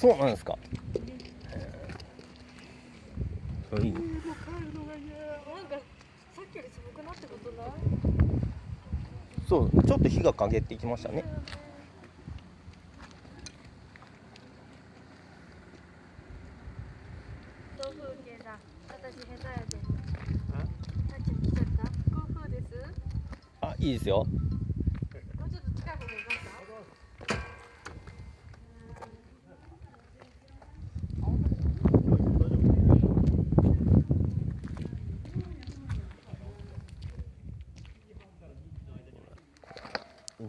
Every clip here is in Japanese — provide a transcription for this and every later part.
そうなんですか。いい。なんかさっきより寒くなってことない？そう、ちょっと日が陰ってきましたね。東風景だ。私下手やで。さっき来ちゃった。東風です。あ、いいですよ。もうちょっと近い方がよかった。こ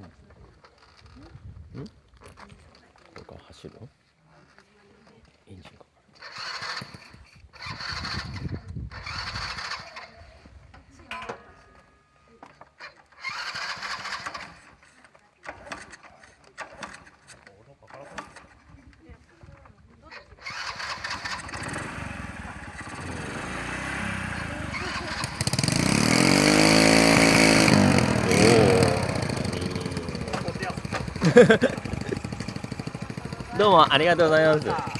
れから走るの？エンジンか。どうもありがとうございます。